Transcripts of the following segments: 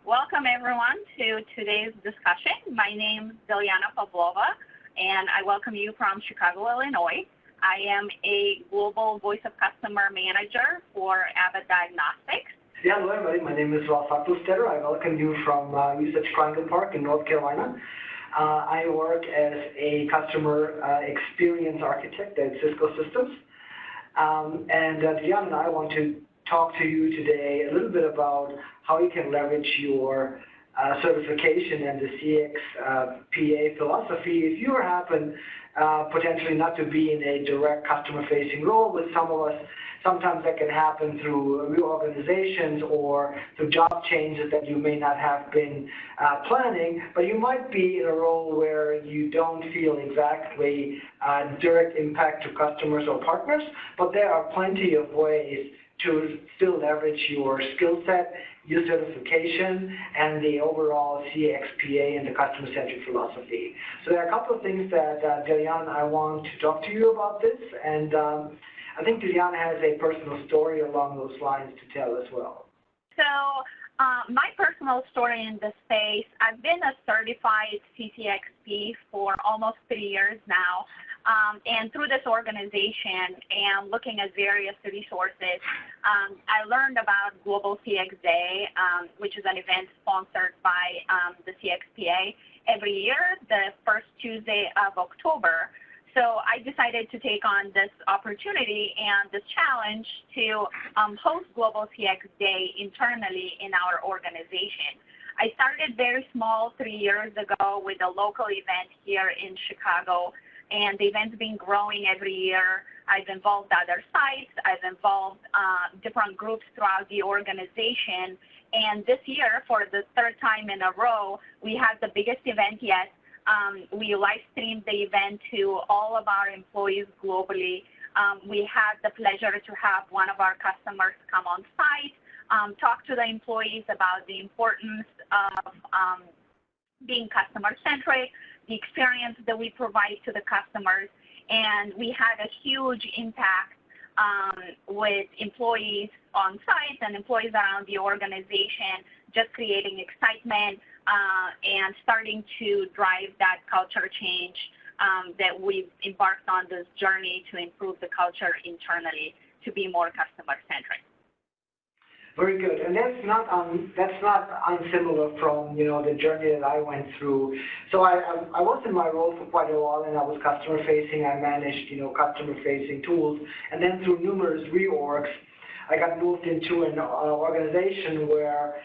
Welcome everyone to today's discussion. My name is Dilyana Pavlova, and I welcome you from Chicago, Illinois. I am a Global Voice of Customer Manager for Abbott Diagnostics. Yeah, hello everybody. My name is Ralf Achtelstetter. I welcome you from Research Triangle Park in North Carolina. I work as a customer experience architect at Cisco Systems. Dilyana and I want to talk to you today a little bit about how you can leverage your certification and the CXPA philosophy if you happen potentially not to be in a direct customer-facing role. With some of us, sometimes that can happen through reorganizations or through job changes that you may not have been planning, but you might be in a role where you don't feel exactly direct impact to customers or partners, but there are plenty of ways to still leverage your skill set, your certification, and the overall CXPA and the customer-centric philosophy. So there are a couple of things that Dilyana and I want to talk to you about this, and I think Dilyana has a personal story along those lines to tell as well. So my personal story in this space, I've been a certified CCXP for almost 3 years now. And through this organization and looking at various resources, I learned about Global CX Day, which is an event sponsored by the CXPA every year, the first Tuesday of October. So I decided to take on this opportunity and this challenge to host Global CX Day internally in our organization. I started very small 3 years ago with a local event here in Chicago, and the event's been growing every year. I've involved other sites. I've involved different groups throughout the organization. And this year, for the third time in a row, we had the biggest event yet. We live streamed the event to all of our employees globally. We had the pleasure to have one of our customers come on site, talk to the employees about the importance of being customer-centric, the experience that we provide to the customers, and we had a huge impact with employees on site and employees around the organization, just creating excitement and starting to drive that culture change that we've embarked on this journey to improve the culture internally to be more customer-centric. Very good, and that's not unsimilar from the journey that I went through. So I was in my role for quite a while, and I was customer facing. I managed customer facing tools, and then through numerous reorgs, I got moved into an organization where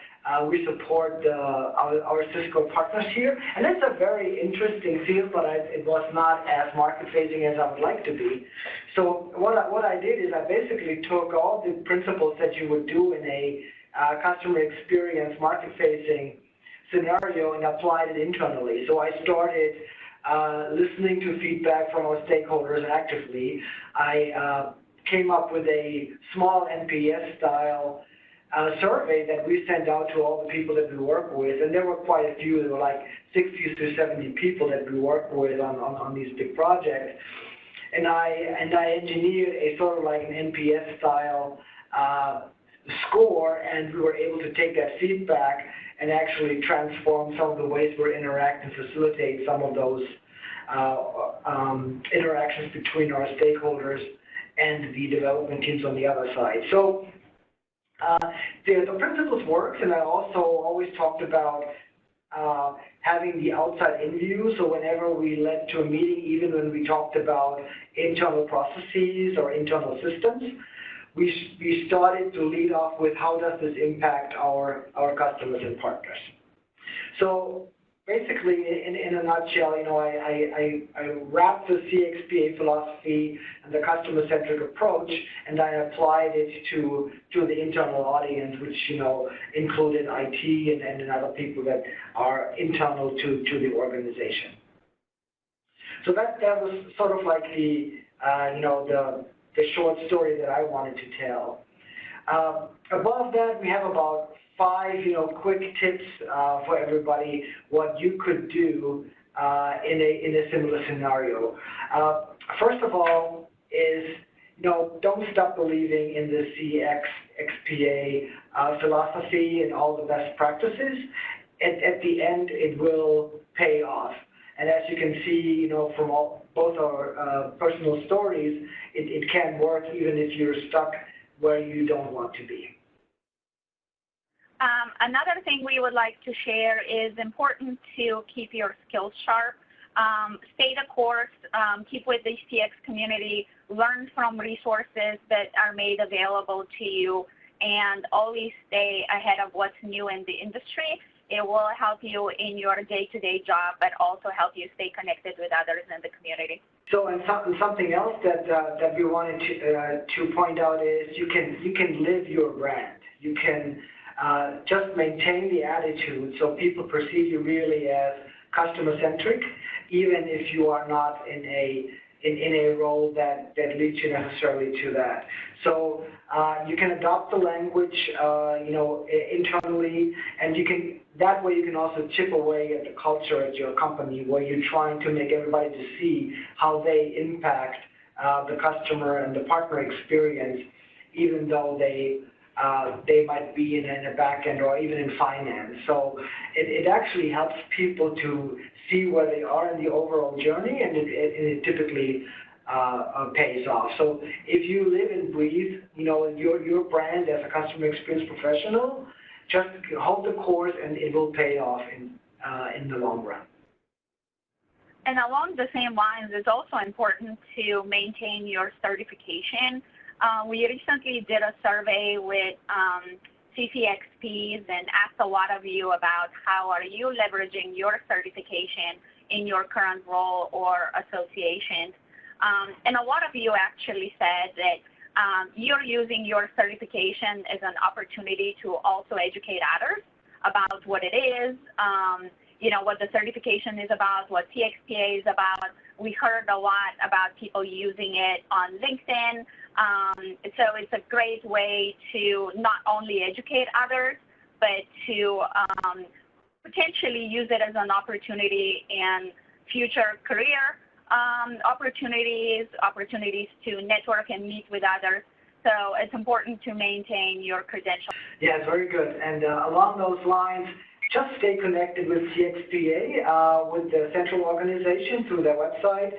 we support our Cisco partners here, and it's a very interesting field, but it was not as market-facing as I would like to be. So what I did is I basically took all the principles that you would do in a customer experience market-facing scenario and applied it internally. So I started listening to feedback from our stakeholders actively. I came up with a small NPS-style survey that we sent out to all the people that we work with, and there were quite a few. There were like 60 to 70 people that we work with on these big projects, and I engineered a sort of like an NPS-style score, and we were able to take that feedback and actually transform some of the ways we interact and facilitate some of those interactions between our stakeholders and the development teams on the other side. So the principles worked, and I also always talked about having the outside-in view. So whenever we led to a meeting, even when we talked about internal processes or internal systems, we started to lead off with how does this impact our customers and partners. So basically, in a nutshell, I wrapped the CXPA philosophy and the customer-centric approach, and I applied it to the internal audience, which included IT and other people that are internal to the organization. So that was sort of like the short story that I wanted to tell. Above that, we have about 5 quick tips for everybody what you could do in a similar scenario. First of all is don't stop believing in the CXPA philosophy and all the best practices, at the end it will pay off. And as you can see, from both our personal stories, it can work even if you're stuck where you don't want to be. Another thing we would like to share is important to keep your skills sharp. Stay the course, keep with the CX community, learn from resources that are made available to you, and always stay ahead of what's new in the industry. It will help you in your day-to-day job, but also help you stay connected with others in the community. So, and something else that we wanted to point out is you can live your brand. You can just maintain the attitude so people perceive you really as customer-centric, even if you are not in a role that leads you necessarily to that. So you can adopt the language, internally, and that way you can also chip away at the culture at your company, where you're trying to make everybody to see how they impact the customer and the partner experience, even though they might be in a back end or even in finance. So it actually helps people to see where they are in the overall journey, and it typically pays off. So if you live and breathe, your brand as a customer experience professional, just hold the course and it will pay off in the long run. And along the same lines, it's also important to maintain your certification. We recently did a survey with CCXPs and asked a lot of you about how are you leveraging your certification in your current role or association. And a lot of you actually said that you're using your certification as an opportunity to also educate others about what it is, what the certification is about, what CXPA is about. We heard a lot about people using it on LinkedIn. So it's a great way to not only educate others, but to potentially use it as an opportunity in future career opportunities to network and meet with others. So it's important to maintain your credentials. Yes, very good. And along those lines, just stay connected with CXPA, with the central organization through their website.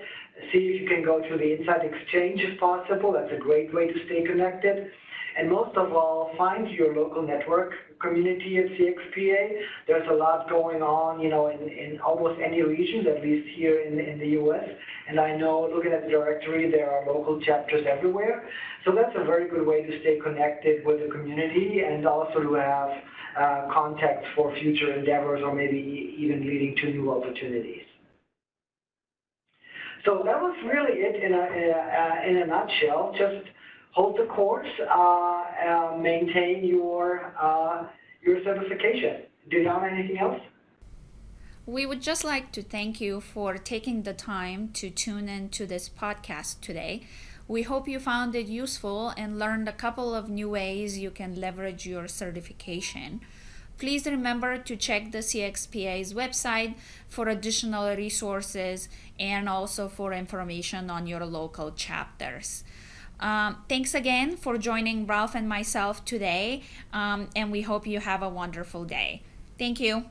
See if you can go to the Inside Exchange if possible. That's a great way to stay connected. And most of all, find your local network community at CXPA. There's a lot going on, in almost any region, at least here in the U.S. And I know, looking at the directory, there are local chapters everywhere. So that's a very good way to stay connected with the community and also to have contacts for future endeavors or maybe even leading to new opportunities. So that was really it in a nutshell. Just hold the course, maintain your certification. Dilyana, anything else? We would just like to thank you for taking the time to tune in to this podcast today. We hope you found it useful and learned a couple of new ways you can leverage your certification. Please remember to check the CXPA's website for additional resources and also for information on your local chapters. Thanks again for joining Ralf and myself today, and we hope you have a wonderful day. Thank you.